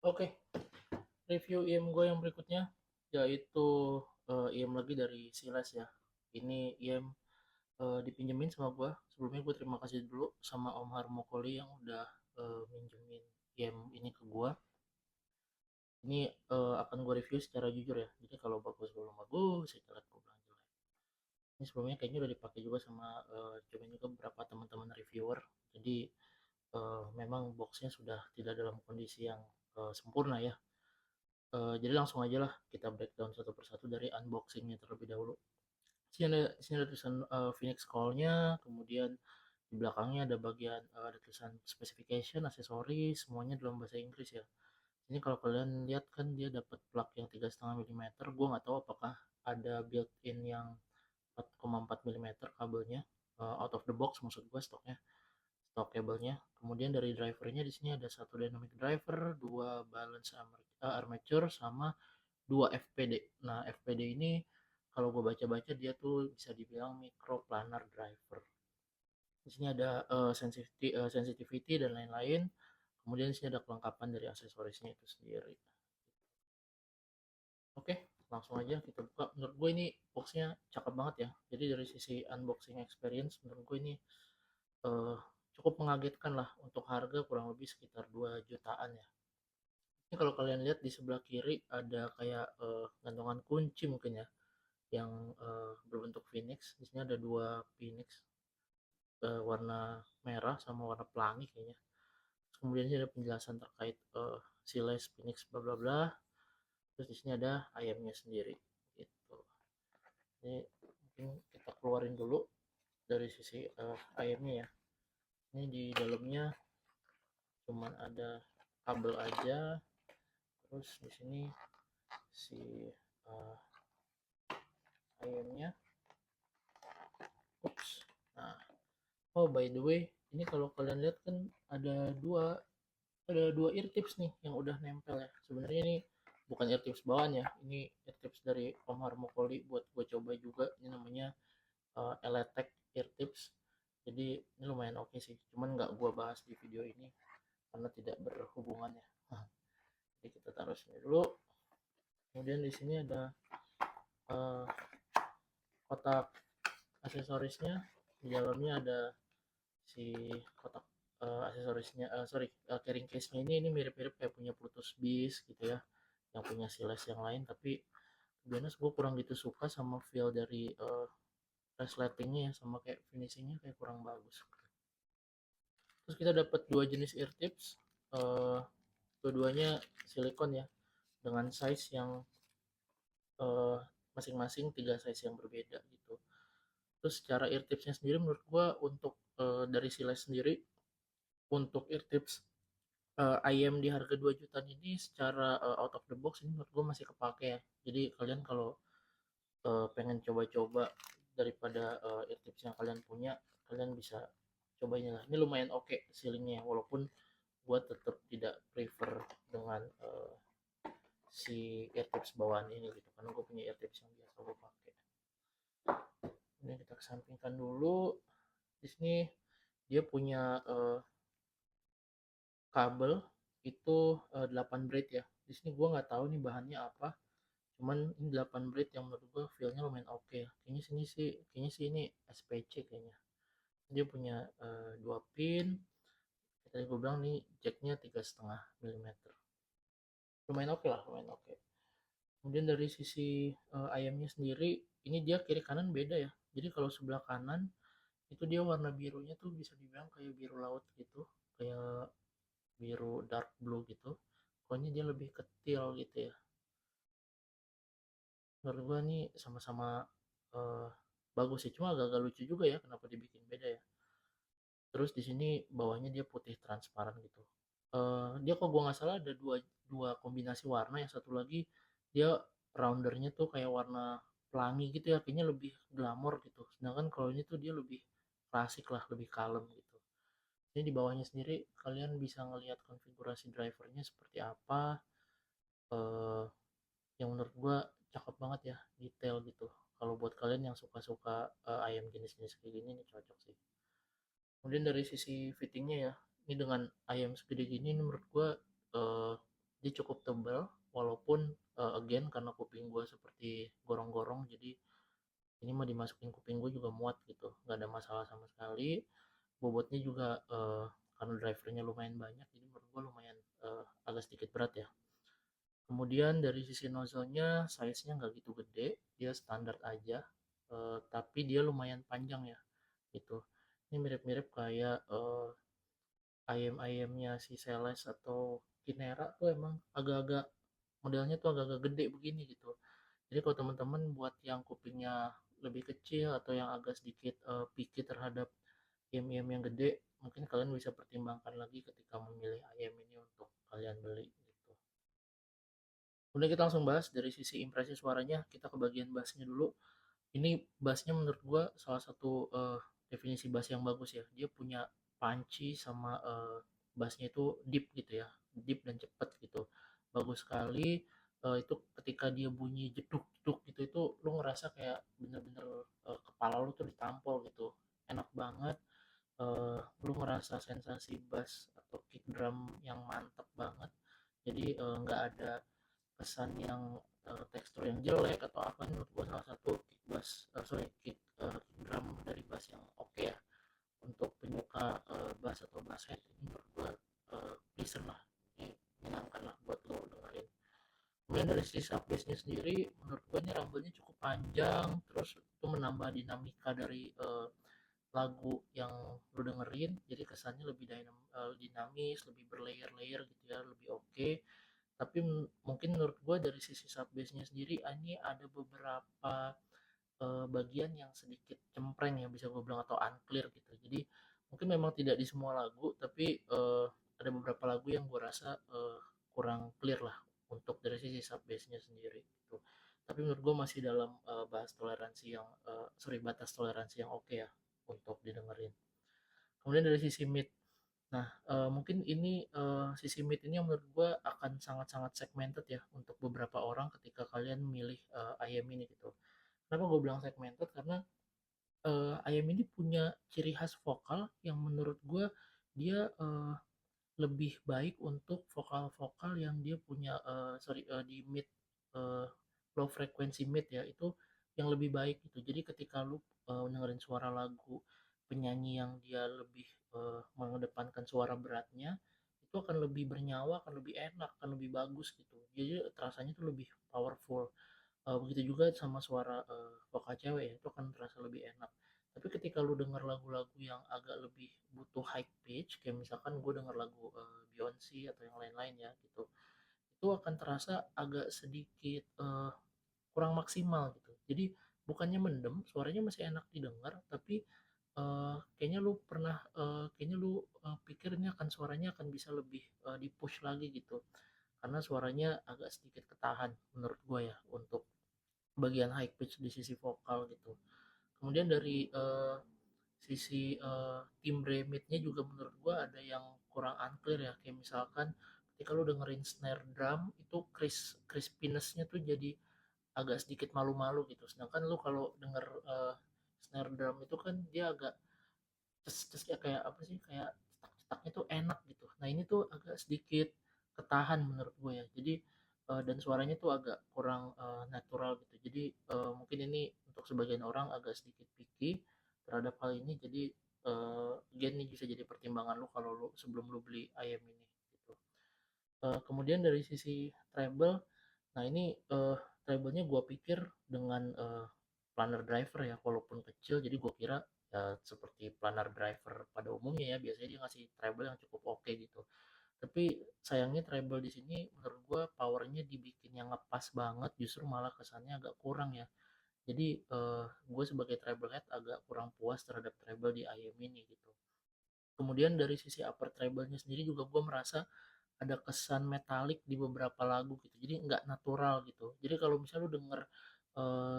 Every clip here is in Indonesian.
Oke, review IM gue yang berikutnya yaitu IM lagi dari Siles ya. Ini IM dipinjemin sama gue. Sebelumnya gue terima kasih dulu sama Om Harmokoli yang udah minjemin IM ini ke gue. Ini akan gue review secara jujur ya. Jadi kalau bagus belum bagus, saya jelek gue bilang jelek. Ini sebelumnya kayaknya udah dipakai juga sama cobain juga beberapa teman-teman reviewer. Jadi memang boxnya sudah tidak dalam kondisi yang sempurna ya. Jadi langsung aja lah kita breakdown satu persatu dari unboxingnya terlebih dahulu. Sini ada tulisan Phoenix Call-nya, kemudian di belakangnya ada bagian ada tulisan specification, aksesoris, semuanya dalam bahasa Inggris ya. Ini kalau kalian lihat kan dia dapat plug yang 3,5 mm. Gue nggak tahu apakah ada built-in yang 4,4 mm kabelnya, out of the box maksud gue stoknya, stok kabelnya. Kemudian dari drivernya di sini ada satu dynamic driver, dua balance armature, sama 2 FPD. Nah, FPD ini kalau gue baca-baca dia tuh bisa dibilang micro planar driver. Di sini ada sensitivity dan lain-lain. Kemudian di sini ada kelengkapan dari aksesorisnya itu sendiri. Oke, langsung aja kita buka. Menurut gue ini boxnya cakep banget ya. Jadi dari sisi unboxing experience menurut gue ini uh, cukup mengagetkan lah untuk harga kurang lebih sekitar 2 jutaan ya. Ini kalau kalian lihat di sebelah kiri ada kayak gantungan kunci mungkin ya yang berbentuk phoenix. Di sini ada dua phoenix warna merah sama warna pelangi kayaknya. Terus kemudian ini ada penjelasan terkait siles phoenix bla bla bla. Terus di sini ada ayamnya sendiri gitu. Ini mungkin kita keluarin dulu dari sisi ayamnya ya. Ini di dalamnya cuman ada kabel aja. Terus di sini si uh, ayamnya. Ups. Nah, oh by the way, ini kalau kalian lihat kan ada dua ear tips nih yang udah nempel ya. Sebenarnya ini bukan ear tips bawaan ya, ini ear tips dari Om Harmokoli buat gue coba juga. Ini namanya Eletech ear tips. Jadi ini lumayan oke sih, cuman nggak gue bahas di video ini karena tidak berhubungan ya. Jadi kita taruh sini dulu. Kemudian di sini ada uh, kotak aksesorisnya. Di dalamnya ada si kotak aksesorisnya, sorry, carrying case-nya ini mirip-mirip kayak punya Plutus Beast gitu ya, yang punya siles yang lain. Tapi sebenarnya gue kurang gitu suka sama feel dari resletingnya ya, sama kayak finishingnya kayak kurang bagus. Terus kita dapat dua jenis ear tips, uh, dua-duanya silikon ya, dengan size yang uh, masing-masing tiga size yang berbeda gitu. Terus secara ear tipsnya sendiri menurut gue untuk dari siles sendiri, untuk ear tips IM di harga 2 jutaan ini secara out of the box ini menurut gue masih kepake ya. Jadi kalian kalau pengen coba-coba daripada eartips yang kalian punya, kalian bisa coba ini lah. Ini lumayan oke ceilingnya walaupun gue tetap tidak prefer dengan si eartips bawaan ini gitu karena gue punya eartips yang biasa gue pakai. Ini kita kesampingkan dulu. Di sini dia punya kabel itu 8 braid ya. Di sini gue nggak tahu nih bahannya apa. Cuman ini 8 braid yang menurut gue feelnya lumayan oke ya. Kayaknya sih ini SPC kayaknya. Dia punya dua pin. Tadi gue bilang nih jacknya 3,5 mm. Lumayan oke lah, lumayan oke. Kemudian dari sisi ayamnya sendiri, ini dia kiri kanan beda ya. Jadi kalau sebelah kanan itu dia warna birunya tuh bisa dibilang kayak biru laut gitu, kayak biru dark blue gitu. Pokoknya dia lebih kecil gitu ya. Menurut gua nih sama-sama uh, bagus sih, cuma agak-agak lucu juga ya kenapa dibikin beda ya. Terus di sini bawahnya dia putih transparan gitu. Dia kok gua nggak salah ada dua dua kombinasi warna, yang satu lagi dia roundernya tuh kayak warna pelangi gitu ya, kayaknya lebih glamor gitu. Sedangkan kalau ini tuh dia lebih klasik lah, lebih kalem gitu. Ini di bawahnya sendiri kalian bisa ngelihat konfigurasi drivernya seperti apa. eh yang menurut gua cakep banget ya, detail gitu. Kalau buat kalian yang suka-suka ayam jenis-jenis kayak gini nih cocok sih. Kemudian dari sisi fittingnya ya, ini dengan ayam segede gini ini menurut gua eh, dia cukup tebal, walaupun again karena kuping gue seperti gorong-gorong, jadi ini mah dimasukin kuping gue juga muat gitu, nggak ada masalah sama sekali. Bobotnya juga karena drivernya lumayan banyak, jadi menurut gue lumayan agak sedikit berat ya. Kemudian dari sisi nozzle-nya, size-nya nggak gitu gede, dia standar aja, tapi dia lumayan panjang ya, gitu. Ini mirip-mirip kayak ayam-ayamnya si Celes atau Kinera tuh emang agak-agak modelnya tuh agak-agak gede begini gitu. Jadi kalau teman-teman buat yang kupingnya lebih kecil atau yang agak sedikit picky terhadap ayam-ayam yang gede, mungkin kalian bisa pertimbangkan lagi ketika memilih ayam ini untuk kalian beli gitu. Kemudian kita langsung bahas dari sisi impresi suaranya, kita ke bagian bassnya dulu. Ini bassnya menurut gua salah satu definisi bass yang bagus ya. Dia punya punchy sama bassnya itu deep gitu ya, deep dan cepet gitu, bagus sekali. Itu ketika dia bunyi jeduk jeduk gitu, itu lu ngerasa kayak bener-bener kepala lu tuh ditampol gitu, enak banget. Lu ngerasa sensasi bass atau kick drum yang mantep banget, jadi nggak ada kesan yang tekstur yang jelek atau apa. Menurut gua salah satu kick bass, kick drum dari bass yang oke ya, untuk penyuka bass atau bass head ini menurut gua decent lah, ini menyenangkan lah buat lo dengerin. Kemudian dari sisi subbassnya sendiri, menurut gua ini rumble-nya cukup panjang, terus itu menambah dinamika dari lagu yang lo dengerin, jadi kesannya lebih dinamis, lebih berlayer-layer gitu ya, lebih oke. Tapi mungkin menurut gue dari sisi subbassnya sendiri, ini ada beberapa bagian yang sedikit cempreng ya, bisa gue bilang, atau unclear gitu. Jadi mungkin memang tidak di semua lagu, tapi ada beberapa lagu yang gue rasa kurang clear lah untuk dari sisi subbassnya sendiri gitu. Tapi menurut gue masih dalam batas toleransi yang oke ya untuk didengerin. Kemudian dari sisi mid, nah, mungkin ini sisi mid ini yang menurut gue akan sangat-sangat segmented ya untuk beberapa orang ketika kalian memilih ayam ini gitu. Kenapa gue bilang segmented? Karena ayam ini punya ciri khas vokal yang menurut gue dia lebih baik untuk vokal-vokal yang dia punya di mid, eh, low frequency mid ya, itu yang lebih baik gitu. Jadi ketika lu dengerin suara lagu penyanyi yang dia lebih mengedepankan suara beratnya, itu akan lebih bernyawa, akan lebih enak, akan lebih bagus gitu. Jadi rasanya tuh lebih powerful. Begitu juga sama suara vokal cewek ya, itu akan terasa lebih enak. Tapi ketika lu denger lagu-lagu yang agak lebih butuh high pitch, kayak misalkan gue denger lagu Beyonce atau yang lain-lain ya gitu, itu akan terasa agak sedikit kurang maksimal gitu. Jadi bukannya mendem, suaranya masih enak didengar, tapi kayaknya lu pikir ini akan suaranya akan bisa lebih di-push lagi gitu. Karena suaranya agak sedikit ketahan menurut gue ya untuk bagian high pitch di sisi vokal gitu. Kemudian dari sisi timbre midnya juga menurut gue ada yang kurang unclear ya, kayak misalkan ketika lu dengerin snare drum itu crispiness-nya tuh jadi agak sedikit malu-malu gitu. Sedangkan lu kalau denger snare drum itu kan dia agak ces ya, kayak apa sih, kayak cetak-cetaknya tuh enak gitu. Nah ini tuh agak sedikit ketahan menurut gue ya. Jadi dan suaranya tuh agak kurang natural gitu. Jadi mungkin ini untuk sebagian orang agak sedikit picky terhadap hal ini. Jadi again ini bisa jadi pertimbangan lu kalau lu sebelum lu beli ayam ini gitu. Kemudian dari sisi treble, nah ini treble-nya gue pikir dengan planner driver ya, walaupun kecil, jadi gue kira ya seperti planner driver pada umumnya ya, biasanya dia ngasih treble yang cukup oke gitu. Tapi sayangnya treble di sini menurut gue powernya dibikin yang ngepas banget, justru malah kesannya agak kurang ya. Jadi gue sebagai treble head agak kurang puas terhadap treble di IM ini gitu. Kemudian dari sisi upper treble-nya sendiri juga gue merasa ada kesan metalik di beberapa lagu gitu, jadi nggak natural gitu. Jadi kalau misalnya lu denger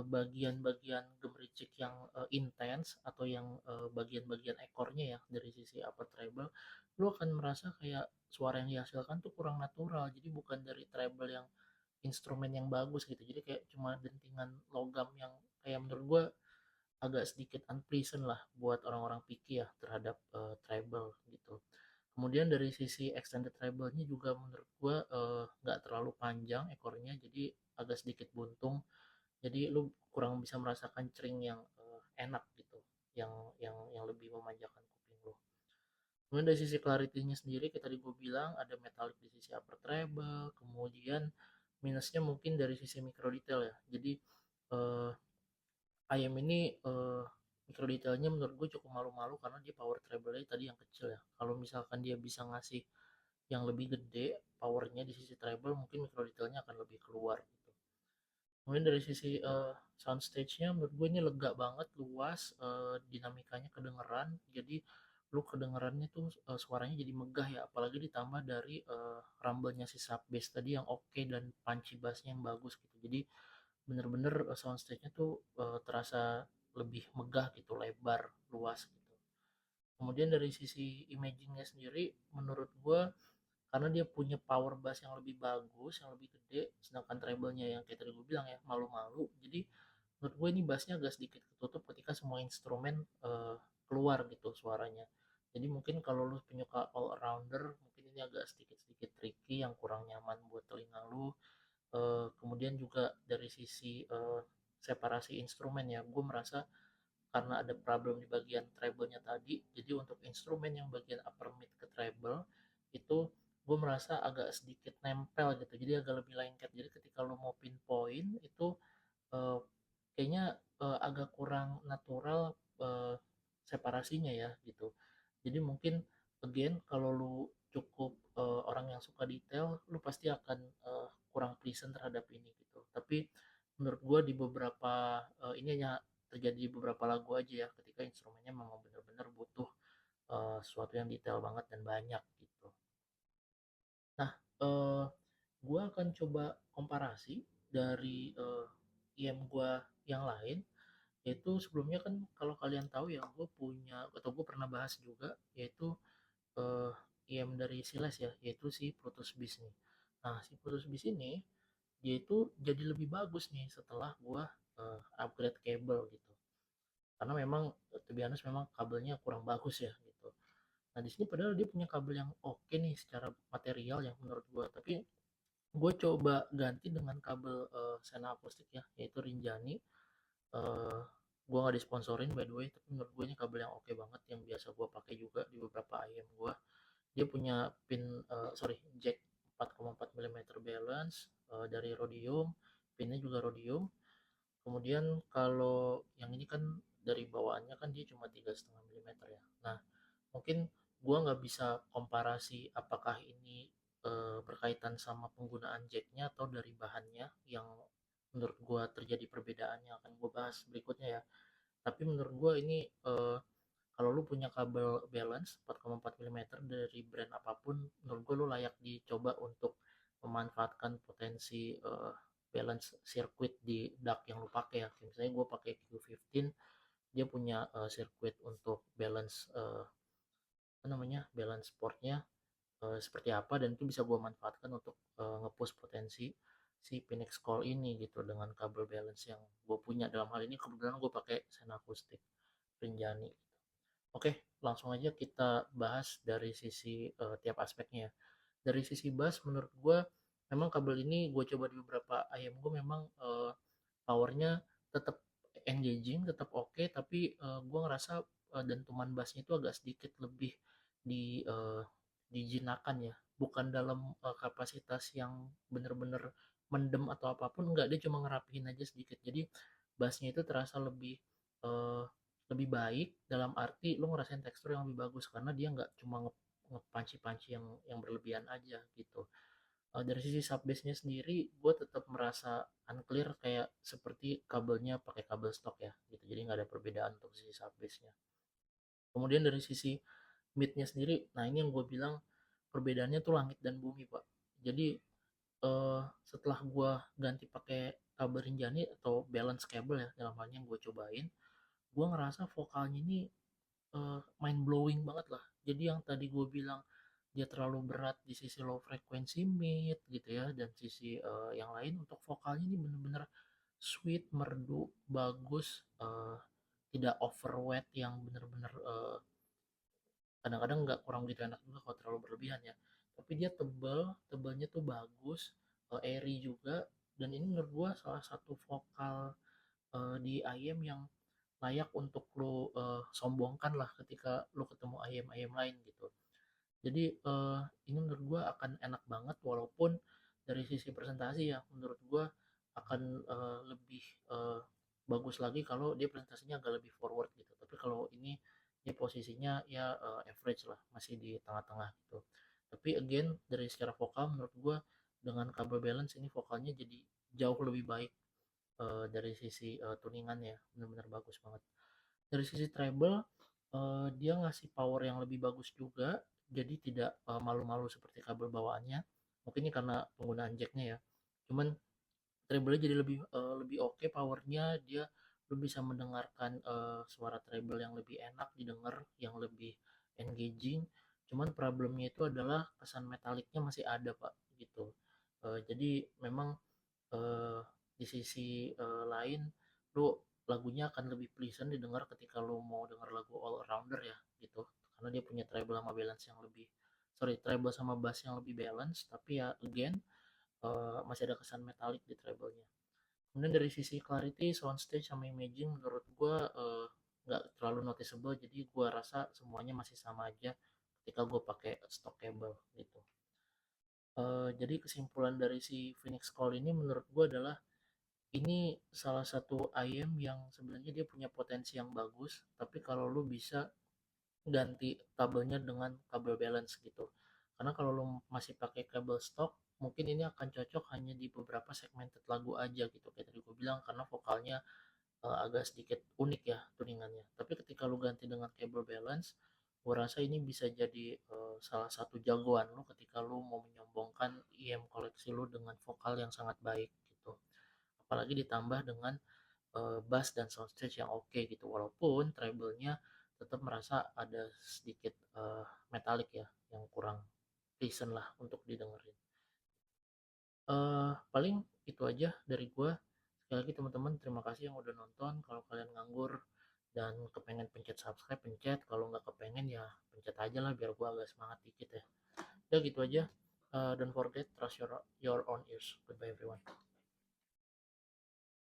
bagian-bagian gemericik yang intens atau yang bagian-bagian ekornya ya dari sisi upper treble, lu akan merasa kayak suara yang dihasilkan tuh kurang natural, jadi bukan dari treble yang instrumen yang bagus gitu, jadi kayak cuma dentingan logam yang kayak menurut gue agak sedikit unpleasant lah buat orang-orang picky ya terhadap treble gitu. Kemudian dari sisi extended treble-nya juga menurut gue nggak panjang ekornya, jadi agak sedikit buntung. Jadi lu kurang bisa merasakan cering yang enak gitu, yang lebih memanjakan kuping lu. Kemudian dari sisi clarity-nya sendiri, kayak tadi gue bilang ada metallic di sisi upper treble, kemudian minusnya mungkin dari sisi micro detail ya. Jadi eh, IM ini micro detailnya menurut gue cukup malu-malu karena dia power treble-nya tadi yang kecil ya. Kalau misalkan dia bisa ngasih yang lebih gede powernya di sisi treble, mungkin micro detailnya akan lebih keluar gitu. Kemudian dari sisi sound stage-nya menurut gue ini lega banget, luas, dinamikanya kedengeran, jadi lu kedengerannya tuh suaranya jadi megah ya, apalagi ditambah dari rumble-nya si sub bass tadi yang oke dan punchy bass-nya yang bagus gitu. Jadi bener-bener sound stage-nya tuh terasa lebih megah gitu, lebar, luas gitu. Kemudian dari sisi imaging-nya sendiri menurut gue karena dia punya power bass yang lebih bagus, yang lebih gede, sedangkan treble-nya yang kayak tadi gue bilang ya malu-malu. Jadi menurut gue ini bassnya agak sedikit ketutup ketika semua instrumen keluar gitu suaranya. Jadi mungkin kalau lu penyuka all rounder, mungkin ini agak sedikit-sedikit tricky yang kurang nyaman buat telinga lu. Kemudian juga dari sisi separasi instrumen ya, gue merasa karena ada problem di bagian treble-nya tadi, jadi untuk instrumen yang bagian upper mid ke treble itu gue merasa agak sedikit nempel gitu, jadi agak lebih lengket. Jadi ketika lo mau pinpoint itu uh, kayaknya agak kurang natural separasinya ya gitu. Jadi mungkin again kalau lu cukup orang yang suka detail, lu pasti akan kurang pleasant terhadap ini gitu. Tapi menurut gue di beberapa ini hanya terjadi di beberapa lagu aja ya, ketika instrumennya memang benar-benar butuh sesuatu yang detail banget dan banyak gitu. Nah, gue akan coba komparasi dari IM gue yang lain, yaitu sebelumnya kan kalau kalian tahu ya, gue punya atau gue pernah bahas juga, yaitu eh, IM dari Siles ya, yaitu si Protos Beast nih. Nah, si Protos Beast ini dia itu jadi lebih bagus nih setelah gue upgrade kabel gitu. Karena memang to be honest, memang kabelnya kurang bagus ya gitu. Nah, di sini padahal dia punya kabel yang oke nih secara material yang menurut gue, tapi gue coba ganti dengan kabel Sena akustik ya, yaitu Rinjani. uh, gue nggak disponsorin by the way, tapi menurut gue ini kabel yang oke banget, yang biasa gue pakai juga di beberapa IM gue. Dia punya pin sorry jack 4,4 mm balance dari rhodium, pinnya juga rhodium. Kemudian kalau yang ini kan dari bawaannya kan dia cuma 3,5 mm ya. Nah, mungkin gua nggak bisa komparasi apakah ini berkaitan sama penggunaan jacknya atau dari bahannya yang menurut gua terjadi perbedaan yang akan gua bahas berikutnya ya. Tapi menurut gua ini kalau lu punya kabel balance 4,4 mm dari brand apapun, menurut gue lu layak dicoba untuk memanfaatkan potensi balance circuit di DAC yang lu pakai ya. Misalnya gue pakai Q15, dia punya circuit untuk balance apa namanya, balance portnya seperti apa, dan itu bisa gue manfaatkan untuk ngepush potensi si Phoenix Call ini gitu dengan kabel balance yang gue punya. Dalam hal ini kebetulan gue pakai Sena Acoustic Rinjani. Oke, langsung aja kita bahas dari sisi tiap aspeknya. Dari sisi bass, menurut gue memang kabel ini gue coba di beberapa IM gue, memang powernya tetap engaging, tetap oke, tapi gue ngerasa dentuman bassnya itu agak sedikit lebih di dijinakan ya, bukan dalam kapasitas yang bener-bener mendem atau apapun, enggak, dia cuma ngerapihin aja sedikit. Jadi bassnya itu terasa lebih eh, lebih baik, dalam arti lu ngerasain tekstur yang lebih bagus karena dia nggak cuma ngepanci-panci yang berlebihan aja gitu. Dari sisi subbassnya sendiri gue tetap merasa unclear, kayak seperti kabelnya pakai kabel stok ya gitu, jadi nggak ada perbedaan untuk sisi subbassnya. Kemudian dari sisi midnya sendiri, nah ini yang gue bilang perbedaannya tuh langit dan bumi pak. Jadi setelah gue ganti pakai kabel Rinjani atau balance cable ya, dalam halnya yang gue cobain, gue ngerasa vokalnya ini mind blowing banget lah. Jadi yang tadi gue bilang dia terlalu berat di sisi low frequency mid gitu ya, dan sisi yang lain, untuk vokalnya ini bener-bener sweet, merdu, bagus, tidak overweight yang bener-bener kadang-kadang nggak, kurang begitu enak juga kalau terlalu berlebihan ya. Tapi dia tebal, tebalnya tuh bagus, airy juga, dan ini menurut gua salah satu vokal di IM yang layak untuk lo sombongkan lah ketika lo ketemu IM-IM lain gitu. Jadi ini menurut gua akan enak banget, walaupun dari sisi presentasi ya menurut gua akan lebih eh, bagus lagi kalau dia presentasinya agak lebih forward gitu. Tapi kalau ini dia posisinya ya average lah, masih di tengah-tengah gitu. Tapi again dari secara vokal menurut gua dengan kabel balance ini vokalnya jadi jauh lebih baik dari sisi tuningan ya, benar-benar bagus banget. Dari sisi treble dia ngasih power yang lebih bagus juga, jadi tidak malu-malu seperti kabel bawaannya. Mungkin ini karena penggunaan jacknya ya. Cuman treble jadi lebih oke powernya, dia lu bisa mendengarkan suara treble yang lebih enak didengar, yang lebih engaging. Cuman problemnya itu adalah kesan metaliknya masih ada pak gitu. Jadi memang eh, di sisi lain lu lagunya akan lebih pleasant didengar ketika lu mau denger lagu all rounder ya gitu, karena dia punya treble sama balance yang lebih, sorry, treble sama bass yang lebih balance, tapi ya again masih ada kesan metalik di treble-nya. Kemudian dari sisi clarity, soundstage sama imaging menurut gue nggak terlalu noticeable, jadi gue rasa semuanya masih sama aja ketika gue pakai stock cable gitu. Jadi kesimpulan dari si Phoenix Call ini menurut gue adalah ini salah satu IM yang sebenarnya dia punya potensi yang bagus, tapi kalau lu bisa ganti kabelnya dengan kabel balance gitu. Karena kalau lu masih pakai kabel stock, mungkin ini akan cocok hanya di beberapa segmented lagu aja gitu. Kayak tadi gue bilang, karena vokalnya agak sedikit unik ya tuningannya. Tapi ketika lu ganti dengan kabel balance, gue rasa ini bisa jadi salah satu jagoan lu ketika lu mau menyombongkan IM koleksi lu dengan vokal yang sangat baik gitu. Apalagi ditambah dengan bass dan soundstage yang oke gitu, walaupun treble-nya tetap merasa ada sedikit metalik ya, yang kurang pleasant lah untuk didengerin. Paling itu aja dari gua. Sekali lagi teman-teman, terima kasih yang udah nonton. Kalau kalian nganggur dan kepengen pencet subscribe, pencet. Kalau nggak kepengen ya pencet aja lah biar gua agak semangat dikit ya. Udah gitu aja. Don't forget, trust your own ears. Goodbye everyone.